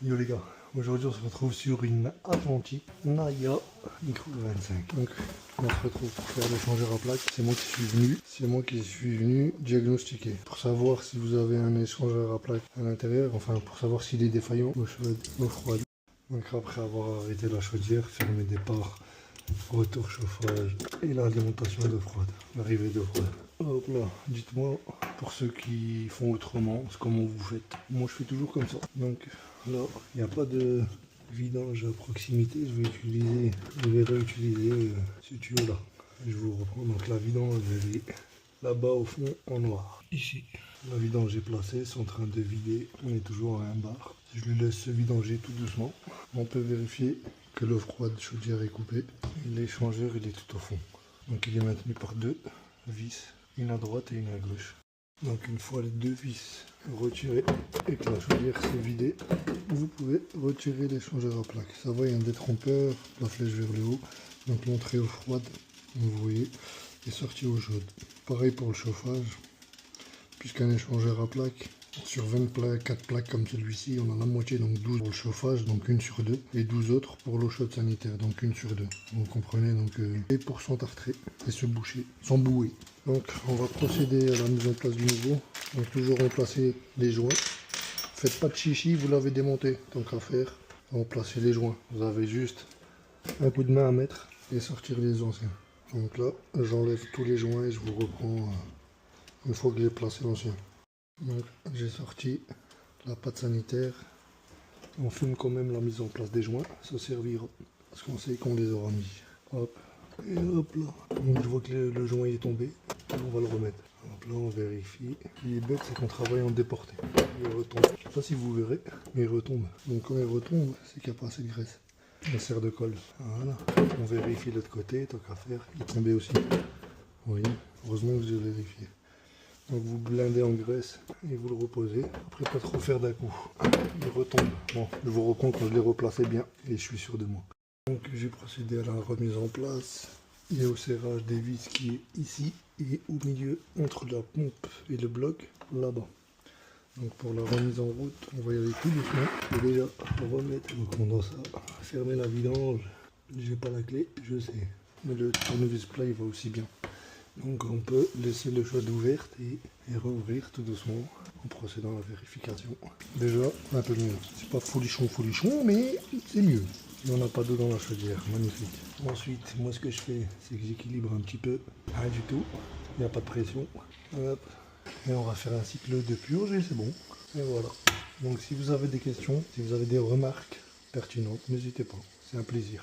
Yo les gars, aujourd'hui on se retrouve sur une Atlantique Naya Micro 25. Donc on se retrouve pour faire l'échangeur à plaque. C'est moi qui suis venu diagnostiquer pour savoir si vous avez un échangeur à plaque à l'intérieur, enfin pour savoir s'il est défaillant, eau chaude, eau froide. Donc après avoir arrêté la chaudière, fermé départ, retour chauffage et l'alimentation d'eau froide, l'arrivée d'eau froide. Hop là, dites-moi pour ceux qui font autrement, comment vous faites. Moi je fais toujours comme ça. Donc là, il n'y a pas de vidange à proximité. Je vais réutiliser ce tuyau là. Je vous reprends. Donc la vidange elle est là-bas au fond en noir. Ici, la vidange est placée, c'est en train de vider. On est toujours à un bar. Je lui laisse se vidanger tout doucement. On peut vérifier que l'eau froide chaudière est coupée. L'échangeur il est tout au fond. Donc il est maintenu par deux vis, une à droite et une à gauche. Donc une fois les deux vis retirées et que la chaudière s'est vidée, vous pouvez retirer l'échangeur à plaque. Ça va, il y a un détrompeur, la flèche vers le haut. Donc l'entrée eau froide, vous voyez, est sortie eau chaude. Pareil pour le chauffage, puisqu'un échangeur à plaque, sur 20 plaques, 4 plaques comme celui-ci, on a la moitié, donc 12 pour le chauffage, donc une sur deux, et 12 autres pour l'eau chaude sanitaire, donc une sur deux. Vous comprenez, donc et pour s'entartrer et se boucher, s'embouer. Donc on va procéder à la mise en place du nouveau. Donc toujours remplacer les joints. Faites pas de chichi, vous l'avez démonté, tant qu'à faire. Remplacer les joints. Vous avez juste un coup de main à mettre et sortir les anciens. Donc là, j'enlève tous les joints et je vous reprends une fois que j'ai placé l'ancien. Donc j'ai sorti la pâte sanitaire. On filme quand même la mise en place des joints, ça servira parce qu'on sait qu'on les aura mis. Hop, et hop là. Donc je vois que le joint est tombé, on va le remettre. Donc là on vérifie. Ce qui est bête, c'est qu'on travaille en déporté. Il retombe. Je sais pas si vous verrez, mais il retombe. Donc quand il retombe, c'est qu'il n'y a pas assez de graisse. La serre de colle. Voilà. On vérifie l'autre côté, tant qu'à faire. Il est tombé aussi. Oui, heureusement que j'ai vérifié. Donc vous blindez en graisse et vous le reposez. Après pas trop faire d'un coup. Il retombe. Bon, je vous reprends quand je l'ai replacé bien et je suis sûr de moi. Donc j'ai procédé à la remise en place et au serrage des vis qui est ici et au milieu entre la pompe et le bloc là-bas. Donc pour la remise en route, on va y aller tout doucement. Et déjà, on va mettre le condensat, fermer la vidange. J'ai pas la clé, je sais. Mais le tournevis plat il va aussi bien. Donc on peut laisser le chaude ouverte et rouvrir tout doucement en procédant à la vérification. Déjà un peu mieux. C'est pas folichon, mais c'est mieux. Il n'y en a pas d'eau dans la chaudière, magnifique. Ensuite, moi ce que je fais, c'est que j'équilibre un petit peu. Rien du tout, il n'y a pas de pression. Hop. Et on va faire un cycle de purge et c'est bon. Et voilà. Donc si vous avez des questions, si vous avez des remarques pertinentes, n'hésitez pas. C'est un plaisir.